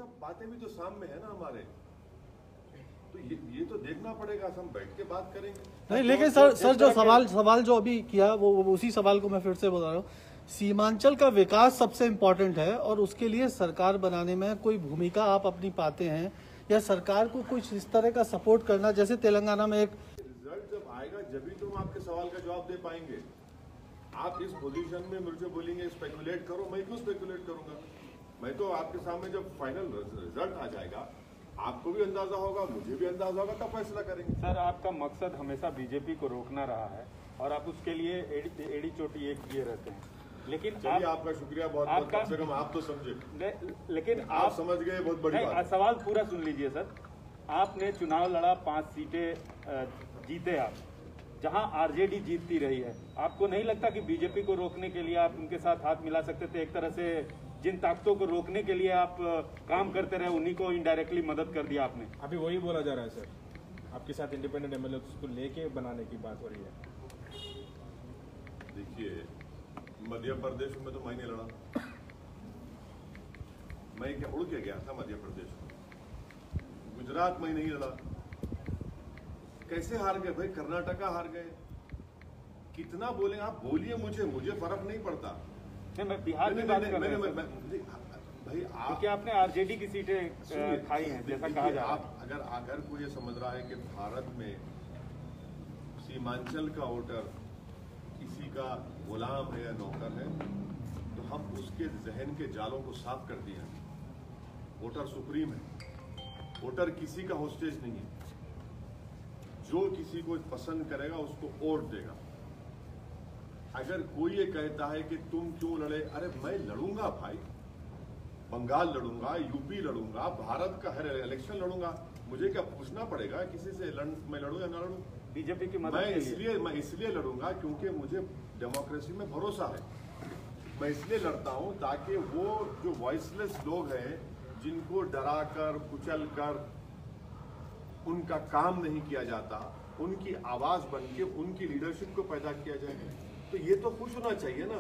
सब बातें भी तो सामने है ना हमारे, तो ये तो देखना पड़ेगा, हम बैठ के बात करेंगे। नहीं, लेकिन सर जो सवाल जो अभी किया वो उसी सवाल को मैं फिर से बता रहा हूँ। सीमांचल का विकास सबसे इम्पोर्टेंट है और उसके लिए सरकार बनाने में कोई भूमिका आप अपनी पाते हैं, या सरकार को कुछ इस तरह का सपोर्ट करना, जैसे तेलंगाना में एक रिजल्ट जब आएगा जब ही तुम आपके सवाल का जवाब दे पाएंगे। आप इस पोजीशन में मुझे बोलेंगे स्पेकुलेट करो, मैं क्यों स्पेकुलेट करूंगा? मैं तो आपके सामने जब फाइनल रिजल्ट आ जाएगा आपको भी अंदाजा होगा, मुझे भी अंदाजा होगा, तब फैसला करेंगे। सर, आपका मकसद हमेशा बीजेपी को रोकना रहा है और आप उसके लिए एड़ी चोटी एक किए रहते हैं, लेकिन आपका शुक्रिया बहुत बहुत, कम से कम आप तो समझे। लेकिन आप समझ गए, बहुत बड़ी बात। सवाल पूरा सुन लीजिए सर। आपने चुनाव लड़ा, 5 सीटें जीते आप, जहां आरजेडी जीतती रही है। आपको नहीं लगता कि बीजेपी को रोकने के लिए आप उनके साथ हाथ मिला सकते थे? एक तरह से जिन ताकतों को रोकने के लिए आप काम करते रहे, उन्हीं को इनडायरेक्टली मदद कर दिया आपने। अभी वही बोला जा रहा है सर, आपके साथ इंडिपेंडेंट एमएलए को लेके बनाने की बात हो रही है। देखिए, मध्य प्रदेश में तो मैं नहीं लड़ा, मैं क्या उड़ के गया था मध्य प्रदेश में। गुजरात में नहीं लड़ा। कैसे हार गए भाई? कर्नाटका हार गए। कितना बोले आप, बोलिए, मुझे फर्क नहीं पड़ता। मैं बिहार की बात कर रहा हूं भाई, क्योंकि आपने आरजेडी की सीटें खाई हैं, जैसा कहा जा रहा है। अगर कोई ये समझ रहा है कि भारत में सीमांचल का वोटर किसी का गुलाम है या नौकर है, तो हम उसके जहन के जालों को साफ कर दिया। वोटर सुप्रीम है, वोटर किसी का होस्टेज नहीं है। जो किसी को पसंद करेगा उसको वोट देगा। अगर कोई ये कहता है कि तुम क्यों लड़े, अरे मैं लड़ूंगा भाई, बंगाल लड़ूंगा, यूपी लड़ूंगा, भारत का हर इलेक्शन लड़ूंगा। मुझे क्या पूछना पड़ेगा किसी से मैं लड़ूं या ना लड़ूं? बीजेपी की मदद मैं इसलिए लड़ूंगा क्योंकि मुझे डेमोक्रेसी में भरोसा है। मैं इसलिए लड़ता हूं ताकि वो जो वॉइसलेस लोग हैं, जिनको डरा कर कुचल कर उनका काम नहीं किया जाता, उनकी आवाज बन के उनकी लीडरशिप को पैदा किया जाए। तो ये तो खुश होना चाहिए ना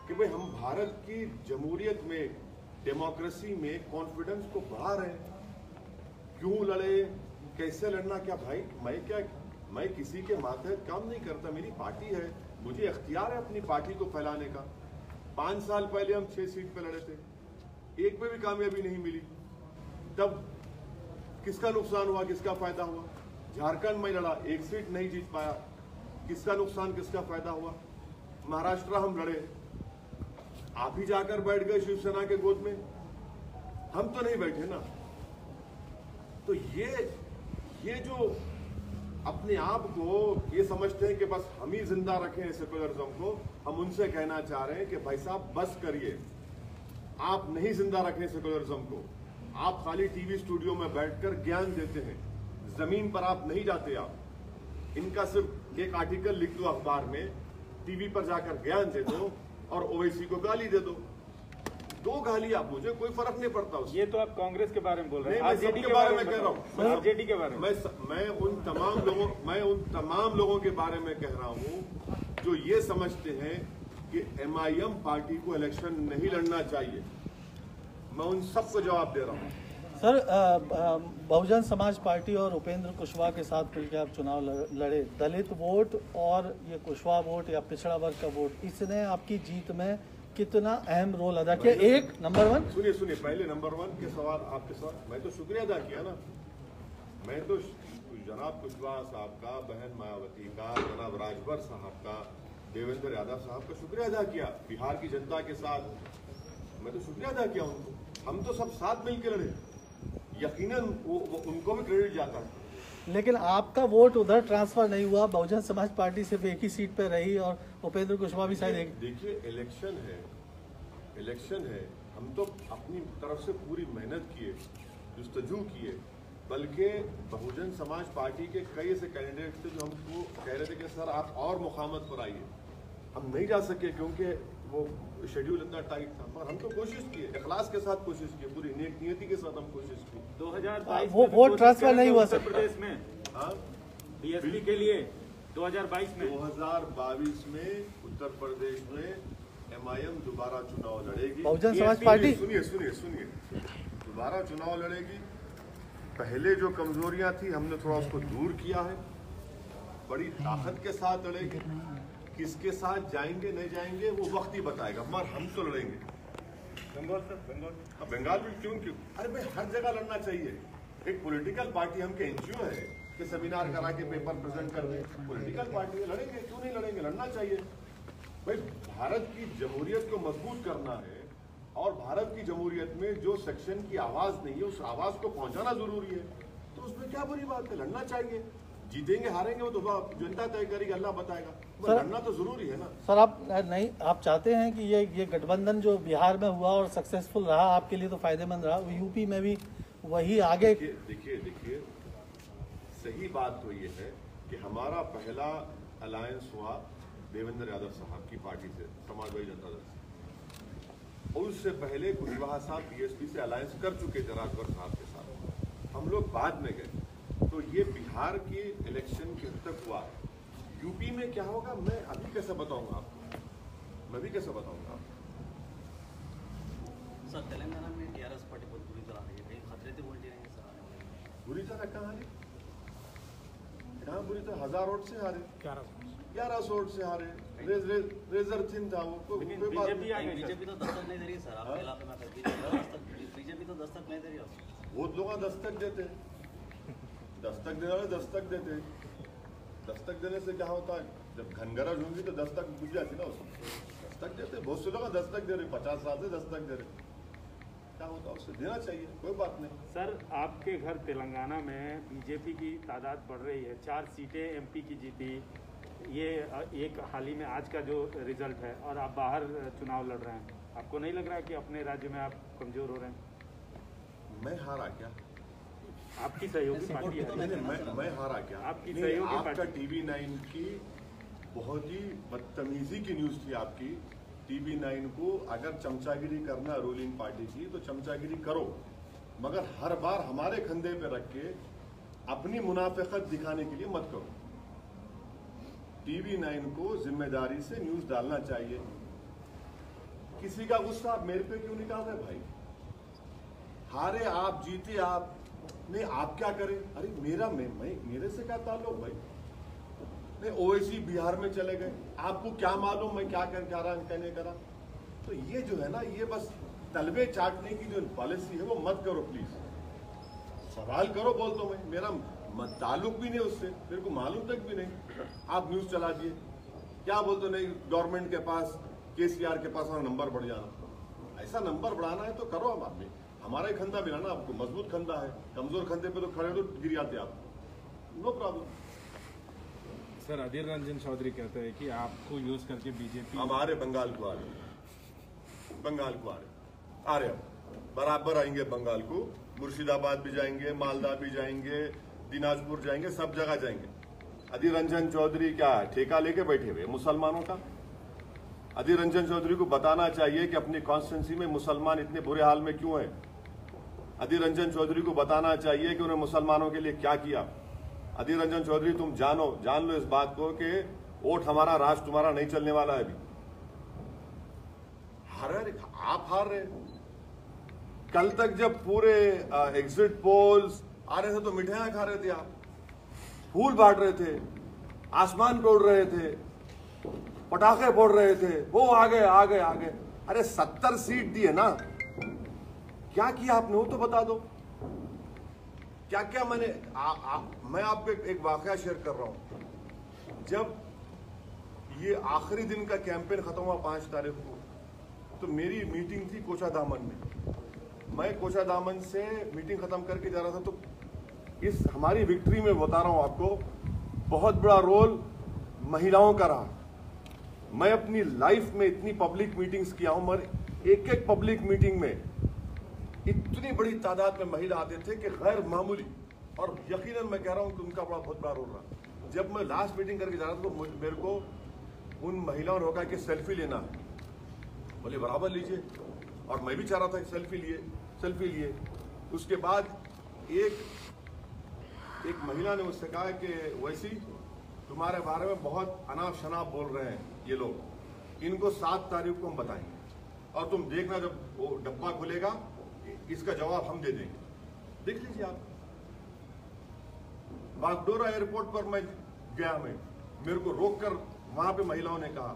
कि भाई हम भारत की जमहूरियत में, डेमोक्रेसी में कॉन्फिडेंस को बढ़ा रहे हैं। क्यों लड़े, कैसे लड़ना, क्या भाई मैं किसी के मातहत काम नहीं करता। मेरी पार्टी है, मुझे इख्तियार है अपनी पार्टी को फैलाने का। 5 साल पहले हम 6 सीट पे लड़े थे, एक पे भी कामयाबी नहीं मिली। तब किसका नुकसान हुआ, किसका फायदा हुआ? झारखंड में लड़ा, 1 सीट नहीं जीत पाया, किसका नुकसान, किसका फायदा हुआ? महाराष्ट्र हम लड़े, आप ही जाकर बैठ गए शिवसेना के गोद में, हम तो नहीं बैठे ना। तो ये जो अपने आप को ये समझते हैं कि बस हम ही जिंदा रखें सेकुलरिज्म को, हम उनसे कहना चाह रहे हैं कि भाई साहब बस करिए, आप नहीं जिंदा रखें सेकुलरिज्म को। आप खाली टीवी स्टूडियो में बैठकर ज्ञान देते हैं, जमीन पर आप नहीं जाते। आप इनका सिर्फ एक आर्टिकल लिख दो अखबार में, टीवी पर जाकर ज्ञान दे दो और ओवैसी को गाली दे दो। 2 गाली, आप मुझे कोई फर्क नहीं पड़ता उससे। ये तो आप कांग्रेस के बारे में बोल रहे हैं, आरजेडी के बारे में कह रहा हूँ। आरजेडी के बारे में मैं उन तमाम लोगों के बारे में कह रहा हूँ जो ये समझते हैं कि एमआईएम पार्टी को इलेक्शन नहीं लड़ना चाहिए। मैं उन सबको जवाब दे रहा हूँ। सर, बहुजन समाज पार्टी और उपेंद्र कुशवाहा के साथ मिलकर आप चुनाव लड़े। दलित वोट और ये कुशवाहा वोट या पिछड़ा वर्ग का वोट, इसने आपकी जीत में कितना अहम रोल अदा किया? एक नंबर 1 सुनिए, पहले नंबर 1 के सवाल आपके साथ मैं तो शुक्रिया अदा किया ना। मैं तो जनाब कुशवाहा साहब का, बहन मायावती का, जनाब राजभर साहब का, देवेंद्र यादव साहब का शुक्रिया अदा किया। बिहार की जनता के साथ मैं तो शुक्रिया अदा किया उनको। हम तो सब साथ मिलकर लड़े, यकीनन उनको भी क्रेडिट जाता है। लेकिन आपका वोट उधर ट्रांसफर नहीं हुआ, बहुजन समाज पार्टी सिर्फ एक ही सीट पर रही और उपेंद्र कुशवाहा भी शायद एक। देखिए, इलेक्शन है, हम तो अपनी तरफ से पूरी मेहनत किए, जुस्तजू किए। बल्कि बहुजन समाज पार्टी के कई ऐसे कैंडिडेट थे जो हमको कह रहे थे कि सर आप और मुखामत पर आइए। हम नहीं जा सके क्योंकि वो शेड्यूल इतना टाइट था, पर हम तो कोशिश किए, इखलास के साथ कोशिश की, पूरी नियति के साथ हम कोशिश की। 2022 वो वोट ट्रांसफर नहीं हुआ उत्तर प्रदेश में, हाँ, बीएसपी के लिए 2022 में उत्तर प्रदेश में एमआईएम दोबारा चुनाव लड़ेगी। बहुजन समाज पार्टी, सुनिए दोबारा चुनाव लड़ेगी। पहले जो कमजोरियां थी हमने थोड़ा उसको दूर किया है, बड़ी ताकत के साथ लड़ेगी। किसके साथ जाएंगे नहीं जाएंगे वो वक्त ही बताएगा, मगर हम तो लड़ेंगे। बंगाल सर, बंगाल बंगाल में क्यों? अरे भाई हर जगह लड़ना चाहिए। एक पॉलिटिकल पार्टी हम के एनजीओ है कि सेमिनार करा के पेपर प्रेजेंट कर रहे, पॉलिटिकल पार्टी है, लड़ेंगे क्यों नहीं लड़ेंगे, लड़ना चाहिए। भाई भारत की जमहूरियत को मजबूत करना है और भारत की जमहूरियत में जो सेक्शन की आवाज नहीं है उस आवाज को पहुंचाना जरूरी है, तो उसमें क्या बुरी बात है, लड़ना चाहिए। जीतेंगे हारेंगे वो तो जनता तय करेगी, अल्लाह बताएगा, पर लड़ना तो जरूरी है ना। सर आप नहीं, आप चाहते हैं कि ये गठबंधन जो बिहार में हुआ और सक्सेसफुल रहा, आपके लिए तो फायदेमंद रहा, यूपी में भी वही आगे। देखिए सही बात तो ये है कि हमारा पहला अलायंस हुआ देवेंद्र यादव साहब की पार्टी से, समाजवादी जनता दल से, और उससे पहले कुशवाहा साहब बीएसपी से अलायंस कर चुके थे राजभर साहब के साथ, हम लोग बाद में गए। तो ये बिहार के इलेक्शन के तक हुआ। यूपी में क्या होगा मैं अभी कैसे बताऊंगा आपको, मैं भी कैसे बताऊंगा आपको। सर तेलंगाना में टीआरएस पार्टी बहुत बुरी तरह हारी है, कहीं खतरे थे बोलते रहेंगे सर आने वाले? बुरी तरह कहाँ हारे, कहाँ बुरी तरह? 1000 वोट से हारे, 1100 वोट से हारे, रेजर थिन था वो, कोई बात नहीं। बीजेपी तो दस्तक नहीं दे रही है सर आपके इलाके में, बीजेपी तो दस्तक नहीं दे रही है। बहुत लोग दस्तक देते, दस्तक देने वाले दस्तक देते, दस्तक देने से क्या होता है, जब घनगरज होगी तो दस्तक बुझ जाती ना उसमें, दस्तक देते, बहुत से लोग दस्तक दे रहे, 50 साल से दस्तक दे रहे, क्या होता है उससे देना चाहिए, कोई बात नहीं। सर आपके घर तेलंगाना में बीजेपी की तादाद बढ़ रही है, 4 सीटें एमपी की जीती, ये एक हाल ही में आज का जो रिजल्ट है, और आप बाहर चुनाव लड़ रहे हैं, आपको नहीं लग रहा है कि अपने राज्य में आप कमजोर हो रहे हैं? मैं हारा क्या? आपकी सहयोगी पार्टी है। मैं हारा क्या? आपकी सहयोगी आपका पार्टी। TV9 की बहुत ही बदतमीजी की न्यूज थी आपकी। TV9 को अगर चमचागिरी करना रूलिंग पार्टी की तो चमचागिरी करो, मगर हर बार हमारे कंधे पे रख के अपनी मुनाफिकत दिखाने के लिए मत करो। TV9 को जिम्मेदारी से न्यूज डालना चाहिए। किसी का गुस्सा आप मेरे पे क्यों निकाल रहे भाई? हारे आप, जीते आप, नहीं आप क्या करें? अरे मेरे से क्या ताल्लुक भाई? नहीं ओवैसी बिहार में चले गए, आपको क्या मालूम मैं क्या कहने करा? तो ये जो है ना, ये बस तलबे चाटने की जो पॉलिसी है वो मत करो प्लीज। सवाल करो बोल तो मैं, मेरा ताल्लुक भी नहीं उससे, मेरे को मालूम तक भी नहीं। आप न्यूज चला दिए, क्या बोलते नहीं गवर्नमेंट के पास, केसीआर के पास हमारा नंबर बढ़ जाना। ऐसा नंबर बढ़ाना है तो करो, हम आदमी हमारा ही खंदा मिला ना आपको, मजबूत खंदा है, कमजोर खंदे पे तो खड़े तो गिर जाते आप, no problem. Sir Adhir Ranjan Chaudhary कहते हैं कि आपको यूज करके बीजेपी अब आ रहे बंगाल को, आ रहे बंगाल को, आ रहे अब बराबर आएंगे बंगाल को, मुर्शिदाबाद भी जाएंगे, मालदा भी जाएंगे, दिनाजपुर जाएंगे, सब जगह जाएंगे। अधीर रंजन चौधरी क्या ठेका लेके बैठे हुए मुसलमानों का? अधीर रंजन चौधरी को बताना चाहिए कि अपनी कॉन्स्टिट्यूंसी में मुसलमान इतने बुरे हाल में क्यों हैं। अधीर रंजन चौधरी को बताना चाहिए कि उन्हें मुसलमानों के लिए क्या किया। अधीर रंजन चौधरी तुम जान लो इस बात को कि वोट हमारा, राज तुम्हारा नहीं चलने वाला है। अभी आप हार रहे। कल तक जब पूरे एग्जिट पोल्स आ रहे थे तो मिठाइयां खा रहे थे आप, फूल बांट रहे थे, आसमान पे उड़ रहे थे, पटाखे फोड़ रहे थे, वो आगे। अरे 70 सीट दी है ना, क्या किया आपने वो तो बता दो। क्या क्या मैंने मैं आपको एक वाकया शेयर कर रहा हूं। जब ये आखिरी दिन का कैंपेन खत्म हुआ 5 तारीख को, तो मेरी मीटिंग थी कोचा दामन में। मैं कोचा दामन से मीटिंग खत्म करके जा रहा था, तो इस हमारी विक्ट्री में बता रहा हूं आपको, बहुत बड़ा रोल महिलाओं का रहा। मैं अपनी लाइफ में इतनी पब्लिक मीटिंग्स किया हूं, मगर एक पब्लिक मीटिंग में इतनी बड़ी तादाद में महिला आते थे कि गैर मामूली, और यकीनन मैं कह रहा हूं कि उनका बहुत बड़ा रोल रहा। जब मैं लास्ट मीटिंग करके जा रहा था तो मेरे को उन महिलाओं ने रोका कि सेल्फी लेना है, बोले बराबर लीजिए, और मैं भी चाह रहा था कि सेल्फी लिए। उसके बाद एक महिला ने मुझसे कहा कि वैसी तुम्हारे बारे में बहुत अनाप शनाप बोल रहे हैं ये लोग, इनको 7 तारीख को हम बताएंगे, और तुम देखना जब वो डब्बा खुलेगा इसका जवाब हम दे देंगे। देख लीजिए आप, बागडोरा एयरपोर्ट पर मैं गया, मेरे को रोककर वहां पे महिलाओं ने कहा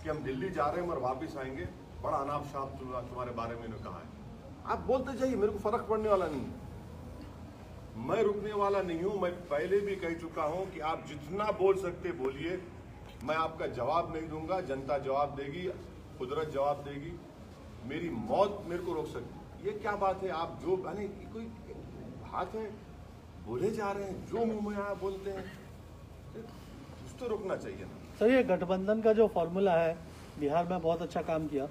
कि हम दिल्ली जा रहे हैं और वापिस आएंगे, बड़ा अनाप शनाप तुम्हारे बारे में इन्होंने कहा है। आप बोलते जाइए, मेरे को फर्क पड़ने वाला नहीं है, मैं रुकने वाला नहीं हूं। मैं पहले भी कह चुका हूं कि आप जितना बोल सकते बोलिए, मैं आपका जवाब नहीं दूंगा, जनता जवाब देगी, कुदरत जवाब देगी, मेरी मौत मेरे को रोक सकती। ये क्या बात है? आप जो कोई बात है, बोले जा रहे हैं, जो मुंह में आया बोलते हैं, कुछ तो रोकना चाहिए ना। सर, ये गठबंधन का जो फॉर्मूला है, बिहार में बहुत अच्छा काम किया,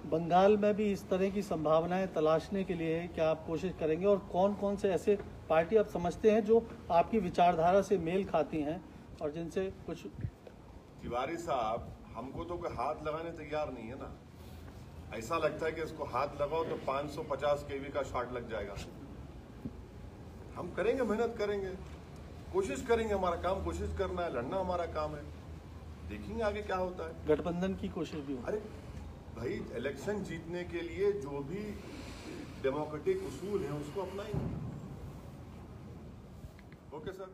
बंगाल में भी इस तरह की संभावनाएं तलाशने के लिए क्या आप कोशिश करेंगे, और कौन कौन से ऐसे पार्टी आप समझते हैं जो आपकी विचारधारा से मेल खाती हैं और जिनसे कुछ? तिवारी साहब, हमको तो कोई हाथ लगाने तैयार नहीं है ना। ऐसा लगता है कि इसको हाथ लगाओ तो 550 kV का शॉट लग जाएगा। हम करेंगे, मेहनत करेंगे, कोशिश करेंगे, हमारा काम कोशिश करना है, लड़ना हमारा काम है, देखेंगे आगे क्या होता है। गठबंधन की कोशिश भी हो। अरे भाई, इलेक्शन जीतने के लिए जो भी डेमोक्रेटिक उसूल है उसको अपनाएंगे। Okay sir.